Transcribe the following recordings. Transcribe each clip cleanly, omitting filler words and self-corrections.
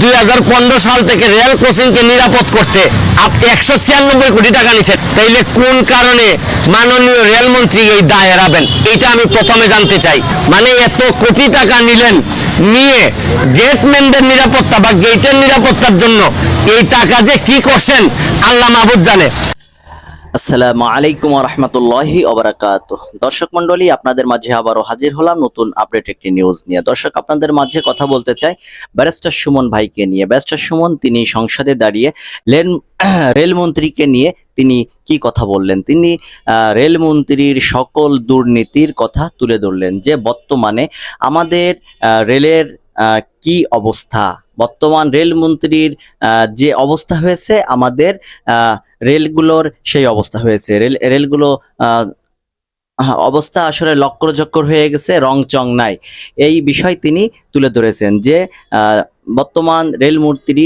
2015 সাল থেকে রেল ক্রসিংকে নিরাপদ করতে আপনি 196 কোটি টাকা নিছেন, তাইলে কোন কারণে মাননীয় রেলমন্ত্রী এই দায় এড়াবেন? এটা আমি প্রথমে জানতে চাই। মানে এত কোটি টাকা নিলেন, নিয়ে গেটম্যানদের নিরাপত্তা বা গেটের নিরাপত্তার জন্য এই টাকা যে কি করছেন আল্লাহ মাহবুব জানে। আসসালামু আলাইকুম ওয়া রাহমাতুল্লাহি ওয়া বারাকাতুহু। দর্শক মণ্ডলী, আপনাদের মাঝে আবারও হাজির হলাম নতুন আপডেট একটি নিউজ নিয়ে। দর্শক, আপনাদের মাঝে কথা বলতে চাই ব্যারিস্টার সুমন ভাইকে নিয়ে। ব্যারিস্টার সুমন তিনি সংসদে দাঁড়িয়ে রেলমন্ত্রীকে নিয়ে তিনি কি কথা বললেন? তিনি রেলমন্ত্রীর সকল দুর্নীতির কথা তুলে ধরলেন, যে বর্তমানে আমাদের রেলের কি অবস্থা, বর্তমান রেলমন্ত্রীর যে অবস্থা হয়েছে, আমাদের রেলগুলোর সেই অবস্থা হয়েছে। রেলগুলো অবস্থা আসলে লক্করজক্কর হয়ে গেছে, রংচং নাই। এই বিষয় তিনি তুলে ধরেছেন যে বর্তমান রেলমন্ত্রী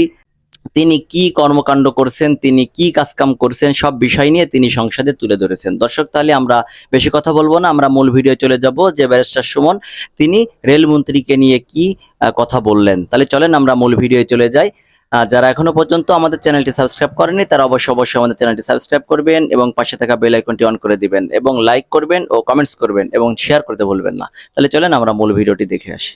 তিনি কি কর্মকাণ্ড করছেন, তিনি কি কাজকাম করছেন, সব বিষয় নিয়ে তিনি সংসদে তুলে ধরেছেন। দর্শক, তাহলে আমরা বেশি কথা বলবো না, আমরা মূল ভিডিও চলে যাব যে ব্যারিস্টার সুমন তিনি রেলমন্ত্রীকে নিয়ে কি কথা বললেন। তাহলে চলেন আমরা মূল ভিডিও চলে যাই। যারা এখনো পর্যন্ত আমাদের চ্যানেলটি সাবস্ক্রাইব করেনি তারা অবশ্যই আমাদের চ্যানেলটি সাবস্ক্রাইব করবেন এবং পাশে থাকা বেল আইকনটি অন করে দিবেন এবং লাইক করবেন ও কমেন্টস করবেন এবং শেয়ার করতে ভুলবেন না। তাহলে চলেন আমরা মূল ভিডিওটি দেখে আসি।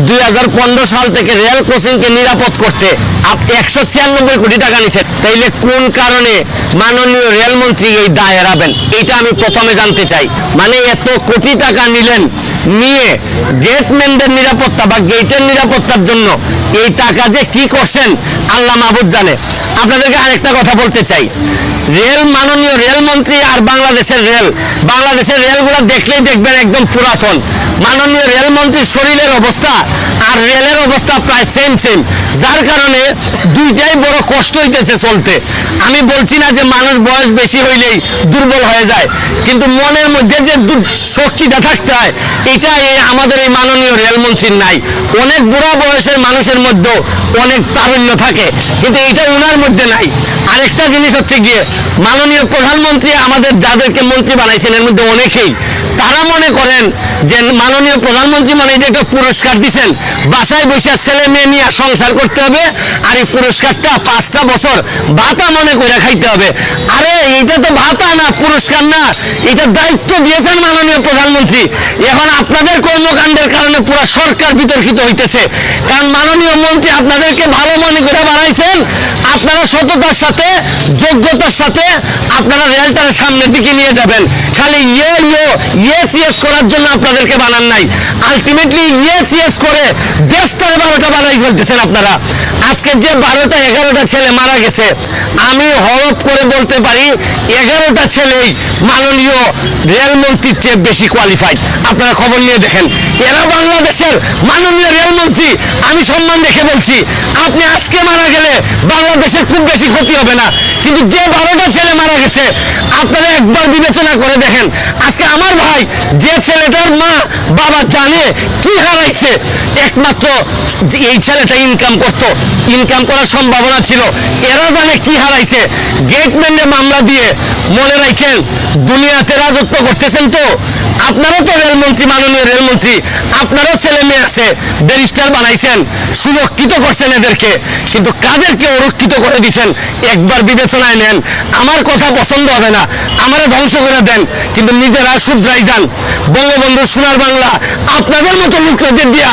2015 সাল থেকে রেল ক্রসিংকে নিরাপদ করতে আপনি 196 কোটি টাকা নিছেন, তাইলে কোন কারণে মাননীয় রেলমন্ত্রী এই দায় এড়াবেন? এটা আমি প্রথমে জানতে চাই। মানে এত কোটি টাকা নিলেন, নিয়ে গেটম্যানদের নিরাপত্তা বা গেটের নিরাপত্তার জন্য এই টাকা যে কি করছেন আল্লাহ মাহবুব জানে। আপনাদেরকে আরেকটা কথা বলতে চাই, মাননীয় রেলমন্ত্রী আর বাংলাদেশের রেলগুলো দেখলেই দেখবেন একদম পুরাতন। মাননীয় রেলমন্ত্রীর শরীরের অবস্থা আর রেলের অবস্থা প্রায় সেম, যার কারণে দুইটাই বড় কষ্ট হইতেছে চলতে। আমি বলছি না যে মানুষ বয়স বেশি হইলেই দুর্বল হয়ে যায়, কিন্তু মনের মধ্যে যে শক্তিটা থাকতে হয়, এটা আমাদের এই মাননীয় রেলমন্ত্রীর নাই। অনেক বুড়া বয়সের মানুষের মধ্যেও অনেক তারুণ্য থাকে, কিন্তু এটা ওনার মধ্যে নাই। আরেকটা জিনিস হচ্ছে গিয়ে, মাননীয় প্রধানমন্ত্রী আমাদের যাদেরকে মন্ত্রী বানাইছেন এর মধ্যে অনেকেই তারা মনে করেন যে মাননীয় প্রধানমন্ত্রী মানে এটা একটা পুরস্কার দিচ্ছেন, বাসায় বসে ছেলে মেয়ে নিয়ে সংসার করতে হবে, আর এই পুরস্কারটা 5টা বছর ভাতা মনে করে খাইতে হবে। আরে এটা তো ভাতা না, পুরস্কার না, এটা দায়িত্ব দিয়েছেন মাননীয় প্রধানমন্ত্রী। এখন আপনাদের কর্মকাণ্ডের কারণে পুরো সরকার বিতর্কিত হইতেছে, কারণ মাননীয় মন্ত্রী আপনাদেরকে ভালো মনে করে বানাইছেন। আপনারা সততার সাথে, যোগ্যতার সাথে আপনারা রেলটার সামনের দিকে নিয়ে যাবেন। খালি ইয়েস করার জন্য আপনাদেরকে বানান নাই, আলটিমেটলি ইয়েস করে দেশটার 12টা বানাই ফেলতেছেন আপনারা। আজকে যে 12টা 11টা ছেলে মারা গেছে, আমি হরফ করে বলতে পারি 11টা ছেলেই মাননীয় রেলমন্ত্রীর চেয়ে বেশি কোয়ালিফাইড। আপনারা খবর নিয়ে দেখেন, এরা বাংলাদেশের মাননীয় রেলমন্ত্রী। আমি সম্মান রেখে বলছি, আপনি আজকে মারা গেলে বাংলাদেশের খুব বেশি ক্ষতি হবে না, কিন্তু যে 12টা ছেলে মারা গেছে আপনারা একবার বিবেচনা করে দেখেন। আজকে আমার ভাই, যে ছেলেটার মা বাবা জানে কি হারাইছে, একমাত্র এই ছেলেটা ইনকাম করার সম্ভাবনা ছিল, এরা জানে কি হারাইছে। গেটম্যানে মামলা দিয়ে মনে রাখেন দুনিয়াতে রাজত্ব করতেছেন। তো আপনারও তো রেলমন্ত্রী, মাননীয় রেলমন্ত্রী, আপনারও ছেলে মেয়ে আছে, ব্যারিস্টার বানাইছেন, সুরক্ষিত করছেন এদেরকে, কিন্তু কাদেরকে অরক্ষিত করে দিচ্ছেন একবার বিবেচনায় নেন। আমার কথা পছন্দ হবে না, আমারা ধ্বংস করে দেন, কিন্তু নিজেরা শুধরাই যান। বঙ্গবন্ধু সোনার বাংলা আপনাদের মতো লোকদের দিয়া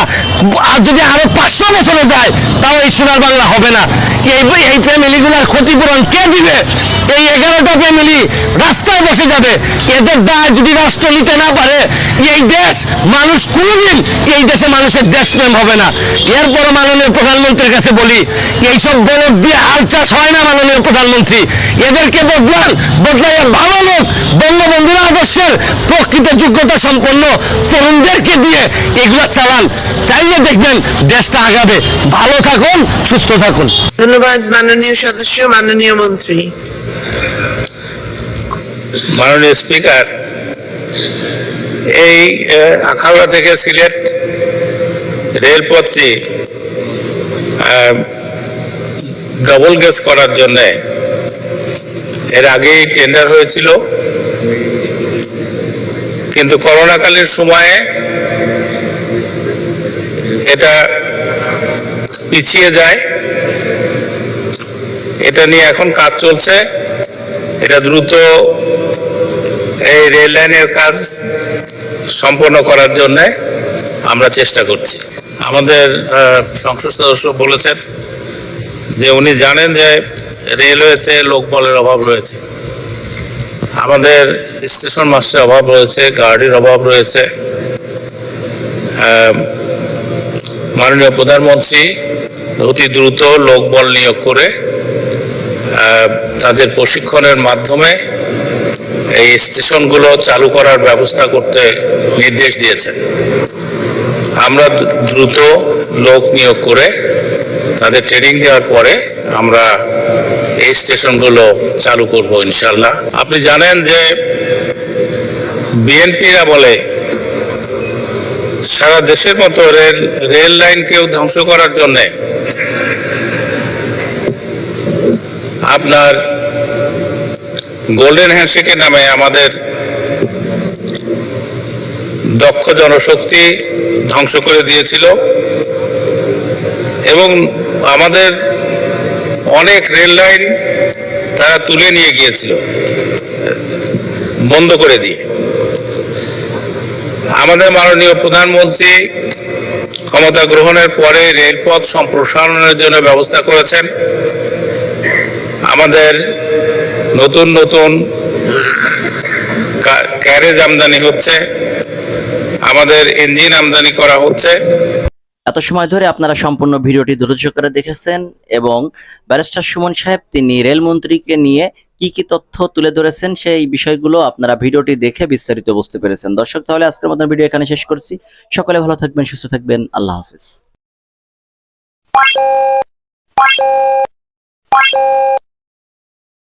যদি আরো 500 বছরে যায় তাও এই সোনার বাংলা হবে না। এই ফ্যামিলিগুলোর ক্ষতিপূরণ কে দিবে? এই 11টা ফ্যামিলি রাস্তায় বসে যাবে। এদের দায় যদি রাষ্ট্র নিতে না পারে, এই দেশ মানুষ কোনদিন এই দেশে মানুষের দেশপ্রেম হবে না। এরপর মাননীয় প্রধানমন্ত্রীর কাছে বলি, এইসব বলদ দিয়ে হাল চাষ হয় না। মাননীয় প্রধানমন্ত্রী এদেরকে বদলাইয়া ভালো লোক, বঙ্গবন্ধুর আদর্শের প্রকৃত যোগ্যতা সম্পন্ন তরুণদেরকে দিয়ে এগুলা চালান, তাইলে দেখবেন দেশটা আগাবে। ভালো থাকুন, সুস্থ থাকুন। ধন্যবাদ মাননীয় সদস্য, মাননীয় মন্ত্রী। মাননীয় স্পিকার, এই আখাউড়া থেকে সিলেট রেলপথটি ডবল গেজ করার জন্য এর আগেই টেন্ডার হয়েছিল, কিন্তু করোনাকালীন সময়ে এটা পিছিয়ে যায়, এটা নিয়ে এখন কাজ চলছে। এটা দ্রুত এই রেল লাইনের কাজ সম্পন্ন করার জন্য আমরা চেষ্টা করছি। আমাদের সংসদ সদস্য বলেছেন যে উনি জানেন যে রেলওয়েতে লোকবলের অভাব রয়েছে, আমাদের স্টেশন মাস্টারের অভাব রয়েছে, গার্ডের অভাব রয়েছে। মাননীয় প্রধানমন্ত্রী অতি দ্রুত লোকবল নিয়োগ করে তাদের প্রশিক্ষণের মাধ্যমে এই স্টেশনগুলো চালু করার ব্যবস্থা করতে নির্দেশ দিয়েছেন। আমরা দ্রুত লোক নিয়োগ করে তাদের ট্রেনিং দেওয়ার পরে আমরা এই স্টেশনগুলো চালু করব ইনশাল্লাহ। আপনি জানেন যে বিএনপিরা বলে সারা দেশের মতো রেল লাইনকেও ধ্বংস করার জন্য আপনার গোল্ডেন হ্যান্ডশেকের নামে আমাদের দক্ষ জনশক্তি ধ্বংস করে দিয়েছিল এবং আমাদের অনেক রেল লাইন তারা তুলে নিয়ে গিয়েছিল বন্ধ করে দিয়ে। আমাদের মাননীয় প্রধানমন্ত্রী ক্ষমতা গ্রহণের পরে রেলপথ সম্প্রসারণের জন্য ব্যবস্থা করেছেন। আমাদের নতুন নতুন ক্যারেজ আমদানি হচ্ছে, আমাদের ইঞ্জিন আমদানি করা হচ্ছে। এত সময় ধরে আপনারা সম্পূর্ণ ভিডিওটি ধৈর্য করে দেখেছেন এবং ব্যারিস্টার সুমন সাহেব তিনি রেলমন্ত্রীকে নিয়ে কি কি তথ্য তুলে ধরেছেন সেই বিষয়গুলো আপনারা ভিডিওটি দেখে বিস্তারিত বুঝতে পেরেছেন। দর্শক, তাহলে আজকের মতো ভিডিও এখানে শেষ করছি। সকলে ভালো থাকবেন, সুস্থ থাকবেন। আল্লাহ হাফেজ।